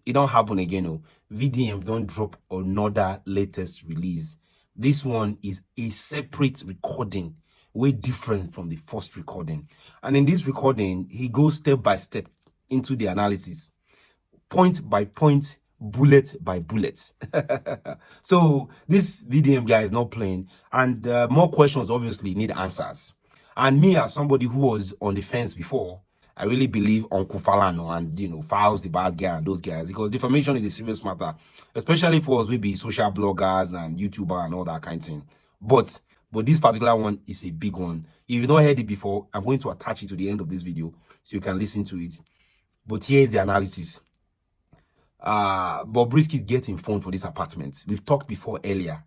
it don't happen again. Oh, VDM don't drop another latest release. This one is a separate recording, way different from the first recording. And in this recording, he goes step by step into the analysis, point by point, bullet by bullet. So this VDM guy is not playing, and more questions obviously need answers. And me, as somebody who was on the fence before, I really believe Uncle Falano and, Files, the bad guy, and those guys, because defamation is a serious matter, especially for us, we be social bloggers and YouTuber and all that kind of thing. But this particular one is a big one. If you've not heard it before, I'm going to attach it to the end of this video so you can listen to it. But here's the analysis. Bobrisky is getting phone for this apartment. We've talked before earlier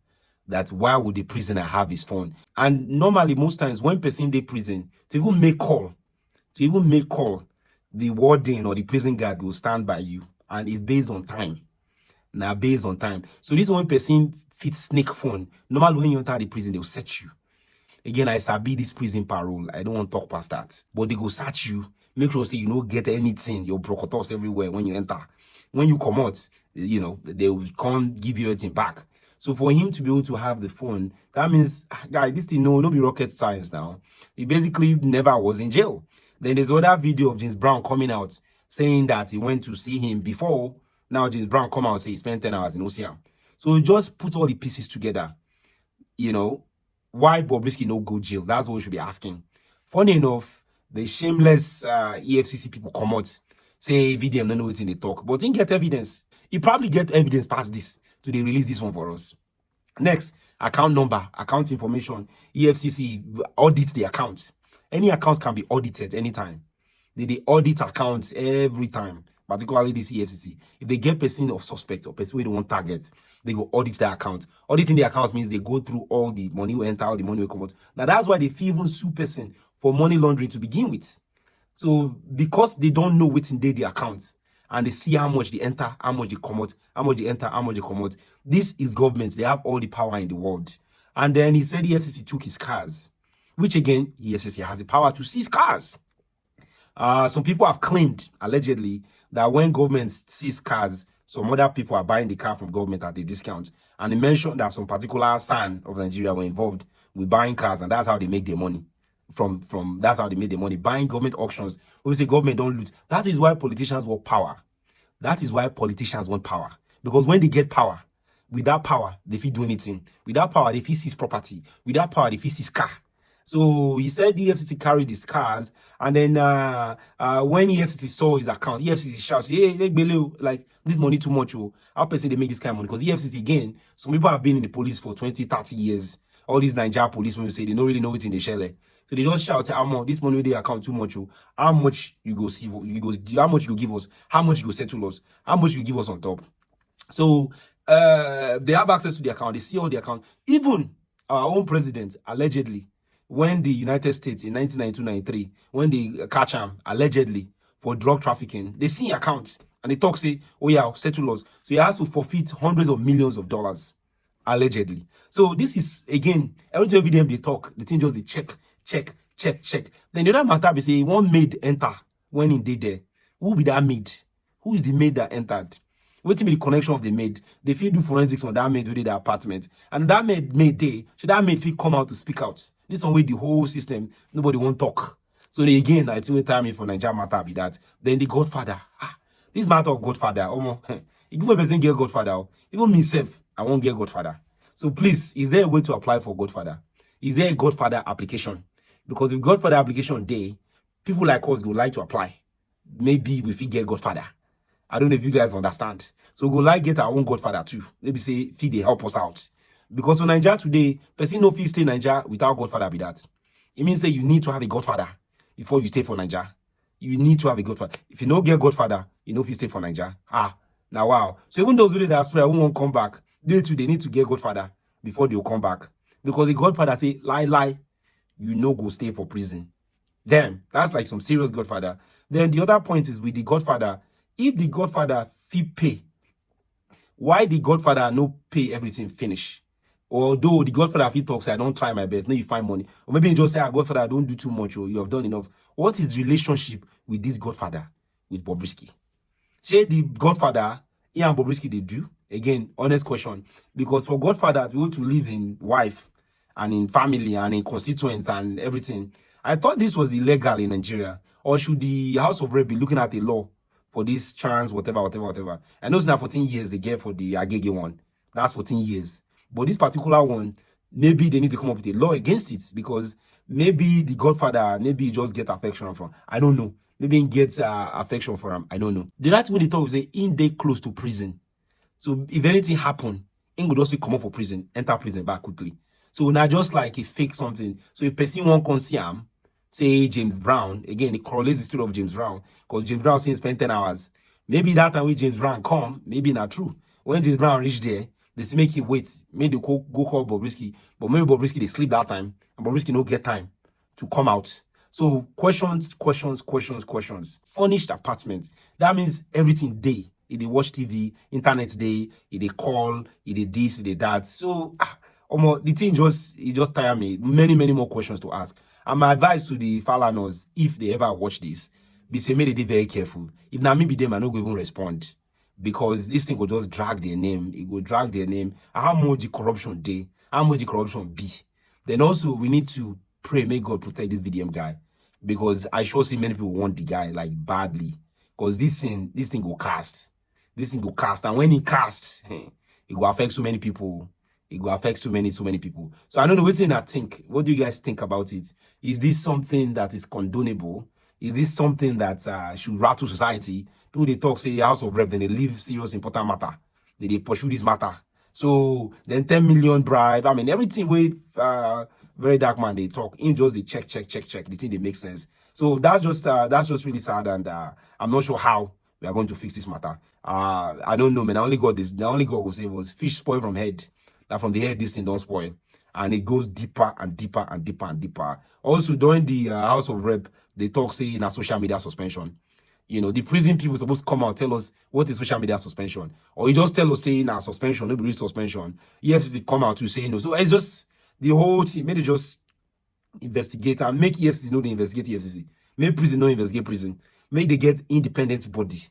that why would the prisoner have his phone? And normally, most times, when person they prison, to even make call, the warden or the prison guard will stand by you, and it's based on time. Now, based on time. So this one person fits snake phone. Normally, when you enter the prison, they'll search you. Again, I sabi this prison parole. I don't want to talk past that. But they go search you. Make sure say you don't get anything. Your brocotos everywhere when you enter. When you come out, they will come give you everything back. So for him to be able to have the phone, that means, guy, this thing, no be rocket science now. He basically never was in jail. Then there's other video of James Brown coming out saying that he went to see him before. Now James Brown come out and say he spent 10 hours in OCM. So just put all the pieces together. Why Bobrisky no go jail? That's what we should be asking. Funny enough, the shameless EFCC people come out, say VDM don't know what's in the talk, but didn't get evidence. He probably get evidence past this, so they release this one for us. Next, account number, account information. EFCC audits the accounts. Any account can be audited anytime. They audit accounts every time, particularly this EFCC. If they get person of suspect or person we don't want target, they go audit their account. Auditing the accounts means they go through all the money we enter, all the money we come out. Now that's why they feel even sue person for money laundering to begin with. So because they don't know what's in the accounts and they see how much they enter, how much they come out, how much they enter, how much they come out. This is government. They have all the power in the world. And then he said the EFCC took his cars, which again, EFCC has the power to seize cars. Some people have claimed, allegedly, that when government seize cars, some other people are buying the car from government at a discount. And they mentioned that some particular SAN of Nigeria were involved with buying cars, and that's how they make their money. That's how they made the money, buying government auctions. We say government don't loot. That is why politicians want power. That is why politicians want power. Because when they get power, without power, they fit do anything. Without power, they fit seize property. Without power, they fit seize car. So he said the EFCC carried his cars, and then when EFCC saw his account, EFCC shouts, hey, like, this money too much. How person they make this kind of money? Because EFCC, again, some people have been in the police for 20, 30 years. All these Nigerian policemen say they don't really know what's in the shell. So they just shout, this money they account too much. How much you go see? How much you give us? How much you go settle us? How much you give us on top? So they have access to the account. They see all the account. Even our own president, allegedly, when the United States in 1992-93, when they catch him, allegedly, for drug trafficking, they see account. And they talk, say, oh yeah, settle us. So he has to forfeit hundreds of millions of dollars, allegedly. So this is, again, every time VDM they talk, the thing just they check. Then the other matter, they say, one maid enter when he did there. Who be that maid? Who is the maid that entered? What be the connection of the maid? They feel do forensics on that maid within the apartment. And that maid day, should that maid feel come out to speak out? This one way the whole system, nobody won't talk. So they, again, I think time for Nigeria matter be that. Then the Godfather. This matter of Godfather, if you person get Godfather, even myself, I won't get Godfather. So please, is there a way to apply for Godfather? Is there a Godfather application? Because if Godfather application day, people like us go like to apply. Maybe we fit get Godfather. I don't know if you guys understand. So go like get our own Godfather too. Maybe say feed they help us out. Because in Nigeria today, person no fit stay in Nigeria without Godfather be that. It means that you need to have a Godfather before you stay for Nigeria. You need to have a Godfather. If you don't get Godfather, you know if you stay for Nigeria. Now wow. So even those really that aspire who won't come back, they need to get Godfather before they will come back. Because the Godfather say, lie, you no go stay for prison. Then that's like some serious Godfather. Then the other point is with the Godfather, if the Godfather fee pay, why the Godfather no pay everything finish? Although the Godfather fee talks, I don't try my best, no you find money. Or maybe you just say, Godfather, I don't do too much, or you have done enough. What is the relationship with this Godfather, with Bobrisky? Say the Godfather He and Bobrisky, they do. Again, honest question. Because for Godfather to be able to live in wife and in family and in constituents and everything, I thought this was illegal in Nigeria. Or should the House of Rep be looking at the law for this trans, whatever? I know it's now 14 years they get for the Agege one. That's 14 years. But this particular one, maybe they need to come up with a law against it, because maybe the Godfather, maybe he just get affection from. I don't know. Maybe he gets affection for him. I don't know. The right way they talk is in they close to prison. So if anything happen, he would also come up for prison, enter prison back quickly. So now just like a fake something. So if person won't come see him, say James Brown, again, it correlates the story of James Brown, because James Brown saying spend 10 hours. Maybe that time when James Brown come, maybe not true. When James Brown reach there, they say make him wait. Maybe they go call Bobrisky. But maybe Bobrisky, they sleep that time. And Bobrisky no get time to come out. So questions. Furnished apartments. That means everything day. They watch TV, internet day, they call, they this, they that. So the thing just tire me. Many more questions to ask. And my advice to the Falanos, if they ever watch this, be say make they very careful. If now me be them, I no go even respond. Because this thing will just drag their name. It will drag their name. How much the corruption day? How much the corruption be? Then also we need to pray, may God protect this VDM guy. Because I sure see many people want the guy like badly. Because this thing will cast. This thing will cast. And when he casts, it will affect so many people. It will affect so many people. So I don't know what I think. What do you guys think about it? Is this something that is condonable? Is this something that should rattle society? People they talk, say House of Rep, then they leave serious important matter. They pursue this matter. So then 10 million bribe. I mean, everything with Verydarkman they talk. In just they check. The thing they make sense. So that's just really sad, and I'm not sure how we are going to fix this matter. I don't know, man. The only God will save us. Fish spoil from head. That from the head, this thing don't spoil. And it goes deeper and deeper. Also, during the House of Rep, they talk, say, in a social media suspension. You know, the prison people supposed to come out tell us what is social media suspension. Or you just tell us, say, in a suspension, no real suspension. EFCC come out to say no. So it's just the whole thing. Maybe just investigate and make EFCC know they investigate EFCC. Make prison know investigate prison. Make they get independent body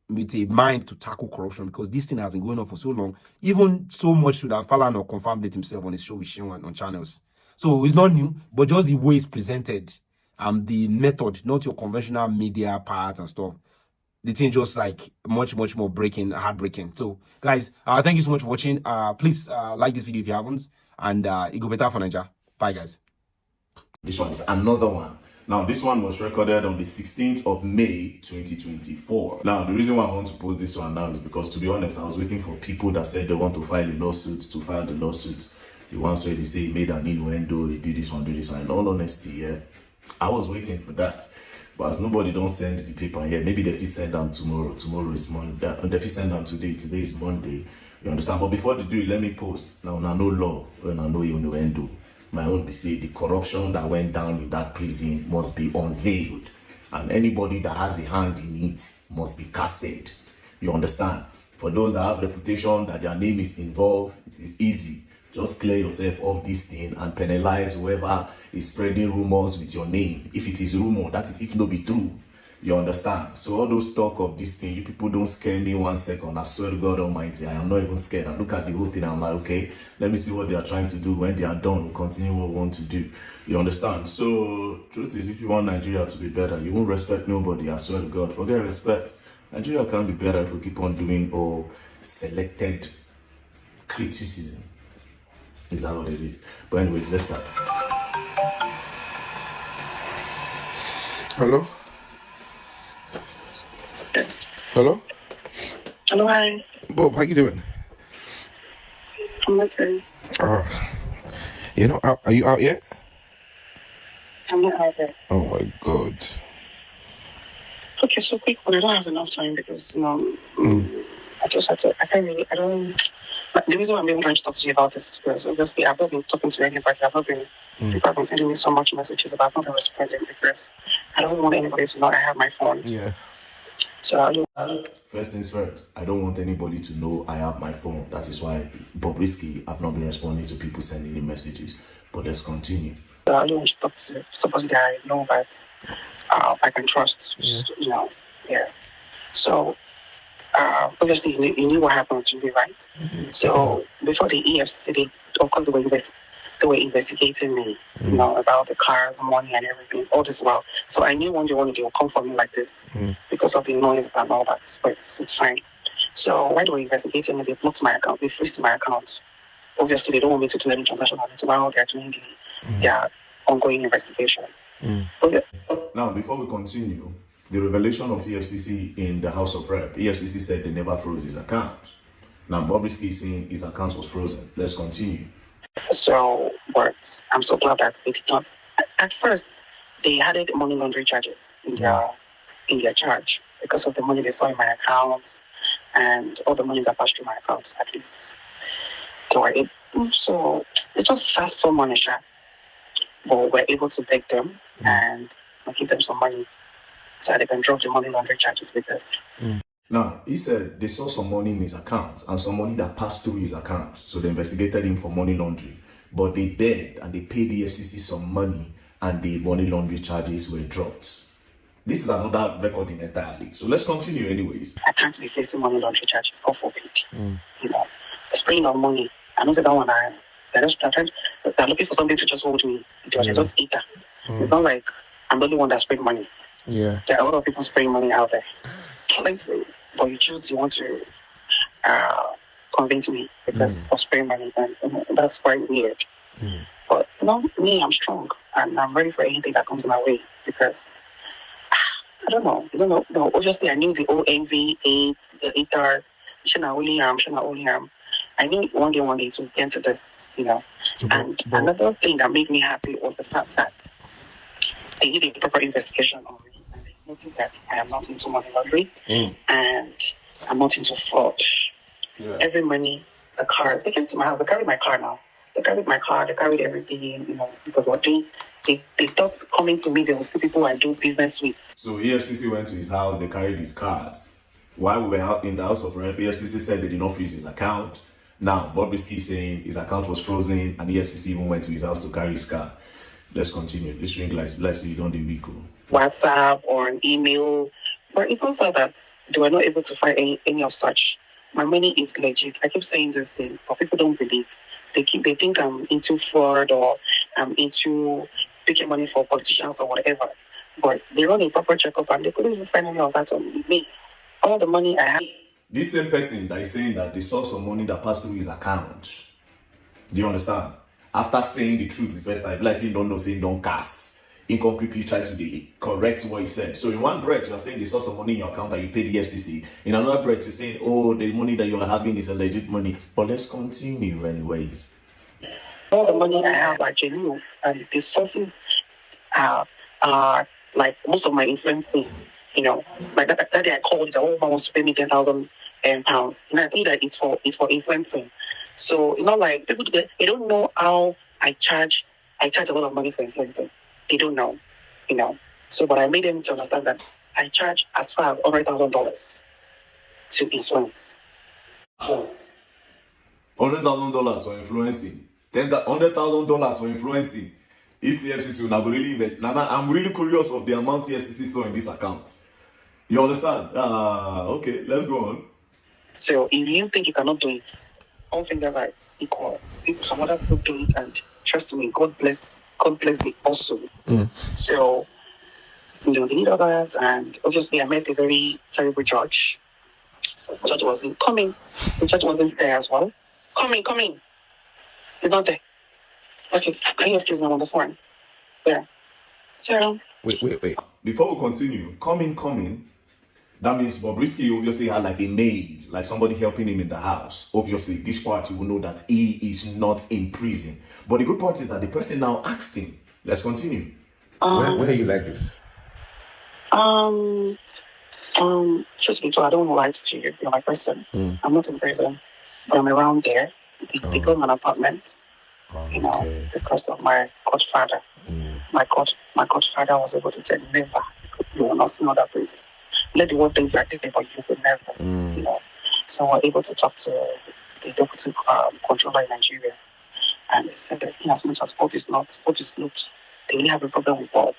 with a mind to tackle corruption, because this thing has been going on for so long. Even so much so that Falana confirmed it himself on his show with Shewan on channels. So it's not new, but just the way it's presented and the method, not your conventional media part and stuff. The thing just like much more heartbreaking. So guys, thank you so much for watching. Please like this video if you haven't, and it go better for Nigeria. Bye guys. This one is another one. Now, this one was recorded on the 16th of May, 2024. Now, the reason why I want to post this one now is because, to be honest, I was waiting for people that said they want to file a lawsuit to file the lawsuit. The ones where they say he made an innuendo, he did this one, do this one. In all honesty, yeah, I was waiting for that. But as nobody don't send the paper yet, maybe they will send them tomorrow. Tomorrow is Monday. They will send them today. Today is Monday. You understand? But before they do it, let me post. Now, no law, when I know innuendo. My own be say the corruption that went down in that prison must be unveiled, and anybody that has a hand in it must be casted. You understand? For those that have reputation that their name is involved, it is easy. Just clear yourself of this thing and penalize whoever is spreading rumors with your name. If it is rumor, that is if no be true. You understand? So all those talk of this thing, you people don't scare me 1 second. I swear to God Almighty, I am not even scared. I look at the whole thing, I'm like, okay, let me see what they are trying to do. When they are done, we'll continue what we want to do. You understand? So truth is, if you want Nigeria to be better, you won't respect nobody. I swear to God, forget respect. Nigeria can't be better if we keep on doing all selected criticism. Is that what it is? But anyways, let's start. Hello? Hello? Hello, hi. Bob, how you doing? I'm okay. You know, are you out yet? I'm not out yet. Oh my God. Okay, so quick one. I don't have enough time because, I just had to, but the reason why I'm even trying to talk to you about this is because obviously I've not been talking to anybody. People have been sending me so much messages about not responding because I don't want anybody to know I have my phone. Yeah. So First things first, I don't want anybody to know I have my phone. That is why Bobrisky have not been responding to people sending me messages. But let's continue. I only want to talk to somebody that I know that I can trust. Yeah. So obviously you knew what happened to me, right? So before the EFCC, of course they were investigating me, you know, about the cars, money, and everything, all this while. So I knew one day they will come for me like this because of the noise and all that. But it's fine. So while they were investigating me, they blocked my account, they freezed my account. Obviously, they don't want me to do any transaction on it while they're doing their ongoing investigation. Okay. Now, before we continue, the revelation of EFCC in the House of Rep, EFCC said they never froze his account. Now, Bobrisky is saying his account was frozen. Let's continue. So, but I'm so glad that they did not. At first, they added money laundering charges in their charge because of the money they saw in my account and all the money that passed through my account. At least they were able. So they just sat some money, but we're able to beg them and give them some money so that they can drop the money laundering charges with us. Now, he said they saw some money in his account and some money that passed through his account. So they investigated him for money laundering. But they begged and they paid the EFCC some money and the money laundering charges were dropped. This is another recording entirely. So let's continue anyways. I can't be facing money laundering charges, God forbid. You know, spraying of money. I don't say that one. They're looking for something to just hold me. They just eat that. It's not like I'm the only one that sprayed money. Yeah. There are a lot of people spraying money out there. But you want to convince me because of spraying money, and that's quite weird. But me, I'm strong and I'm ready for anything that comes my way because I don't know. No, obviously, I knew the OMV, AIDS, the ITAR, Shana William. I knew one day to get to this, you know. And another thing that made me happy was the fact that they did a proper investigation on me. And they noticed that I am not into money laundering and I'm not into fraud. Yeah. Every money, the car, they came to my house. They carried my car now. They carried my car. They carried everything, you know, because they thought coming to me, they will see people I do business with. So EFCC went to his house. They carried his cars. While we were out in the House of Rep, EFCC said they did not freeze his account. Now, Bobrisky saying his account was frozen and EFCC even went to his house to carry his car. Let's continue. This ring lights, so you don't do weak. WhatsApp or an email. But it also that they were not able to find any of such. My money is legit. I keep saying this thing, but people don't believe. They think I'm into fraud or I'm into picking money for politicians or whatever. But they run a proper checkup and they couldn't even find any of that on me. All the money I have. This same person that is saying that they saw some money that passed through his account. Do you understand? After saying the truth the first time, like saying don't know, saying don't cast. He concretely tried to correct what he said. So in one breath, you are saying they saw some money in your account and you paid the FCC. In another breath, you're saying, oh, the money that you are having is a legit money. But let's continue anyways. All the money I have are genuine, and the sources are like most of my influencing. You know, like that day I called, the old man wants to pay me 10,000 pounds. And I think that it's for influencing. So, you know, like people, they don't know how I charge a lot of money for influencing. They don't know, you know. So, but I made them to understand that I charge as far as $100,000 to influence. $100,000 for influencing. $100,000 for influencing. EFCC will never really invest. Nana, I'm really curious of the amount EFCC saw in this account. You understand? Okay, let's go on. So if you think you cannot do it, all fingers are equal. Some other people do it, and trust me, God bless the also. So, you know, they did all that, and obviously I met a very terrible judge. The judge wasn't coming. The judge wasn't fair as well. Coming. He's not there. Okay, can you excuse me on the phone? Yeah. So. Wait. Before we continue, coming. That means Bobrisky obviously had like a maid, like somebody helping him in the house. Obviously, this part you will know that he is not in prison. But the good part is that the person now asked him. Let's continue. Where are you like this? Truthfully, so I don't lie to you. You're my person. I'm not in prison, but I'm around there. They got an apartment, you know, because of my godfather. My godfather was able to tell never, you will not see another prison. Let the world think you are dead, but you could never, you know. So we're able to talk to the deputy controller in Nigeria, and they said that in as much as Bob is not, they really have a problem with Bob.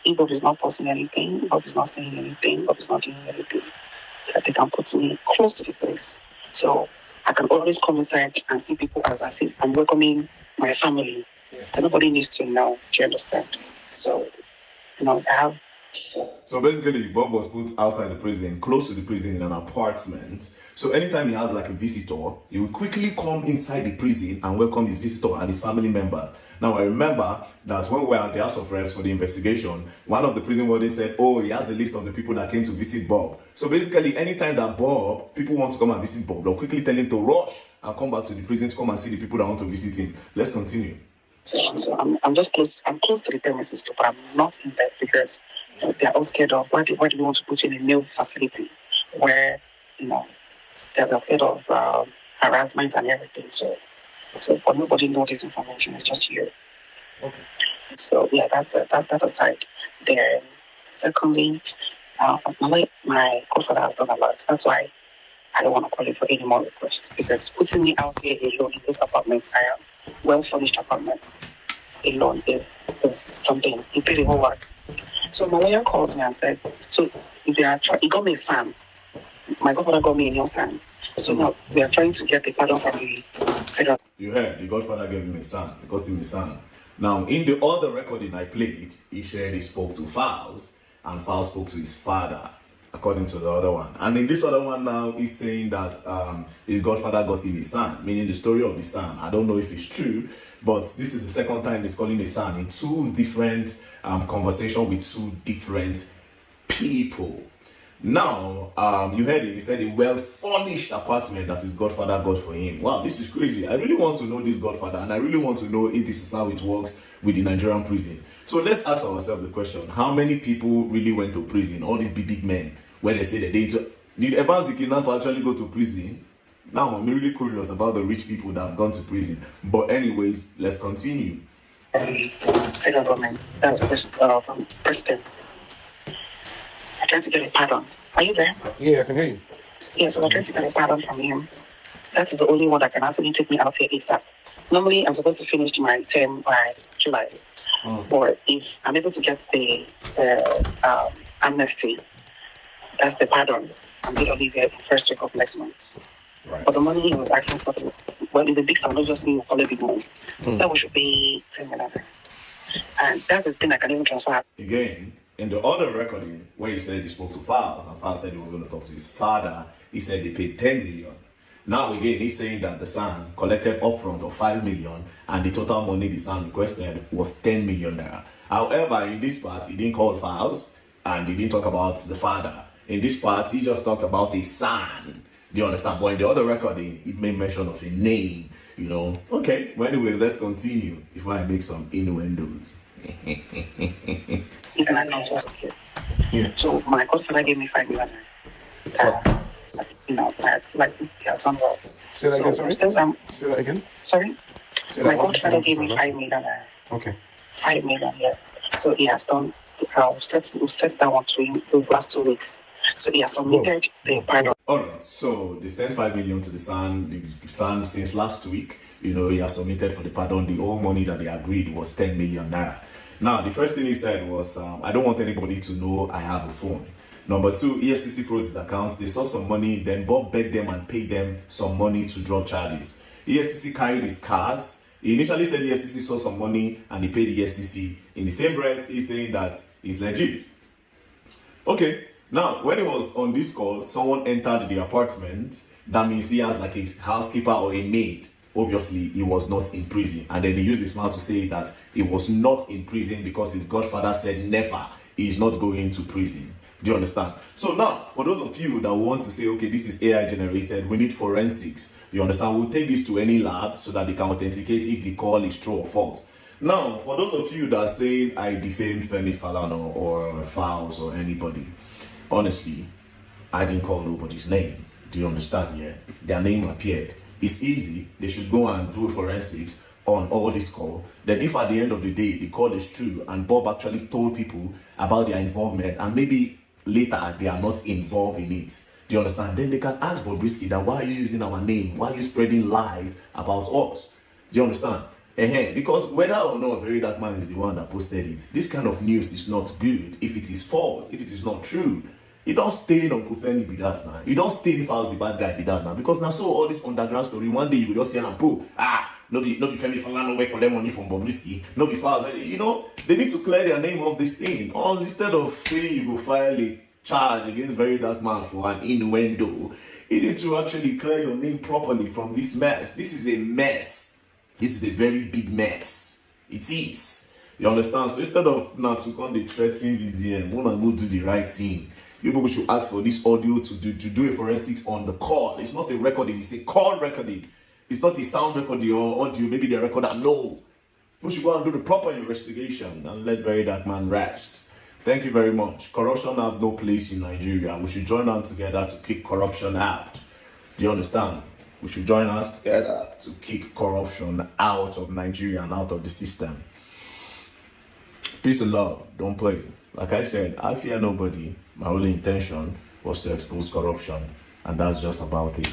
If Bob is not posting anything, Bob is not saying anything, Bob is not doing anything, that they can put me close to the place. So I can always come inside and see people as if I'm welcoming my family. And nobody needs to know. Do you understand? So, I have. So basically, Bob was put outside the prison, close to the prison in an apartment. So anytime he has like a visitor, he will quickly come inside the prison and welcome his visitor and his family members. Now I remember that when we were at the House of Reps for the investigation, one of the prison wardens said, oh, he has the list of the people that came to visit Bob. So basically, anytime that people want to come and visit Bob, they'll quickly tell him to rush and come back to the prison to come and see the people that want to visit him. Let's continue. So I'm just close. I'm close to the premises, but I'm not in there because they're all scared of why do we want to put you in a male facility where they're scared of harassment and everything. So but nobody knows this information. It's just you. Okay. So yeah, that's aside. Then secondly, my Godfather has done a lot. That's why I don't want to call it for any more requests because putting me out here alone in this apartment, I am well-furnished apartment alone is something. He paid a whole lot. So my lawyer called me and said, so he got me a SAN. My Godfather got me a new SAN. So now we are trying to get the pardon from the federal. You heard, the Godfather gave him a SAN. He got him a SAN. Now, in the other recording I played, he said he spoke to Fowles, and Fowles spoke to his father, according to the other one. And in this other one now, he's saying that his Godfather got him a SAN, meaning the story of the SAN. I don't know if it's true, but this is the second time he's calling a SAN in two different conversations with two different people. Now, you heard him, he said a well-furnished apartment that his Godfather got for him. Wow, this is crazy. I really want to know this Godfather, and I really want to know if this is how it works with the Nigerian prison. So let's ask ourselves the question, how many people really went to prison, all these big men, where they say that did Evans the kidnapper actually go to prison? Now, I'm really curious about the rich people that have gone to prison. But anyways, let's continue. Federal government, that's from president. I'm trying to get a pardon. Are you there? Yeah, I can hear you. Yeah, so I'm trying to get a pardon from him. That is the only one that can actually take me out here ASAP. Normally, I'm supposed to finish my term by July. Or if I'm able to get the amnesty, that's the pardon. I'm going to leave here in first week of next month. Right. But the money he was asking for, it's a big sum, obviously we'll call it big money. So we should be 10 million. And that's the thing I can even transfer. Again, in the other recording, where he said he spoke to Fowles, and Fowles said he was going to talk to his father, he said they paid 10 million. Now again, he's saying that the SAN collected upfront of 5 million, and the total money the SAN requested was 10 million naira. However, in this part, he didn't call Fowles, and he didn't talk about the father. In this part, he just talked about a SAN. Do you understand? But in the other recording, he made mention of a name, Okay, well, anyways, let's continue before I make some innuendos. Yeah. So my Godfather gave me 5 million. Like he has done well. Say that again, sorry? Say that again? Sorry? My Godfather gave me 5 million. Okay. 5 million, yes. So he has done, we've set that one to him those last 2 weeks. So he has submitted the pardon. Alright, so they sent 5 million to the SAN since last week. He has submitted for the pardon. The whole money that they agreed was 10 million naira. Now, the first thing he said was, I don't want anybody to know I have a phone. Number two, EFCC froze his accounts. They saw some money, then Bob begged them and paid them some money to drop charges. EFCC carried his cars. He initially said EFCC saw some money and he paid EFCC. In the same breath, he's saying that he's legit. Okay, now, when he was on this call, someone entered the apartment. That means he has like a housekeeper or a maid. Obviously, he was not in prison. And then he used his mouth to say that he was not in prison because his Godfather said never, he is not going to prison. Do you understand? So now, for those of you that want to say, okay, this is AI generated, we need forensics. You understand? We'll take this to any lab so that they can authenticate if the call is true or false. Now, for those of you that are saying I defamed Femi Falana or Fowles or anybody, honestly, I didn't call nobody's name. Do you understand? Yeah, their name appeared. It's easy. They should go and do forensics on all this call. Then if at the end of the day, the call is true and Bob actually told people about their involvement and maybe later they are not involved in it, do you understand? Then they can ask Bobrisky that why are you using our name? Why are you spreading lies about us? Do you understand? Because whether or not Verydarkman is the one that posted it, this kind of news is not good if it is false, if it is not true. You don't stay in Uncle Femi be that now. You don't stay in Files the bad guy be that now. Because now so all this underground story, one day you will just see and prove, no be Femi Falana work collect money from Bobrisky, no be Files. You know, they need to clear their name of this thing. All instead of saying you go file a charge against Verydarkman for an innuendo, you need to actually clear your name properly from this mess. This is a mess. This is a very big mess. It is. You understand? So instead of now to come the threatening VDM, we will do the right thing. You people should ask for this audio to do a forensics on the call. It's not a recording, it's a call recording. It's not a sound recording or audio, maybe the recorder. No. We should go and do the proper investigation and let Verydarkman rest. Thank you very much. Corruption have no place in Nigeria. We should join hands together to kick corruption out. Do you understand? We should join hands together to kick corruption out of Nigeria and out of the system. Peace and love. Don't play. Like I said, I fear nobody. My only intention was to expose corruption, and that's just about it.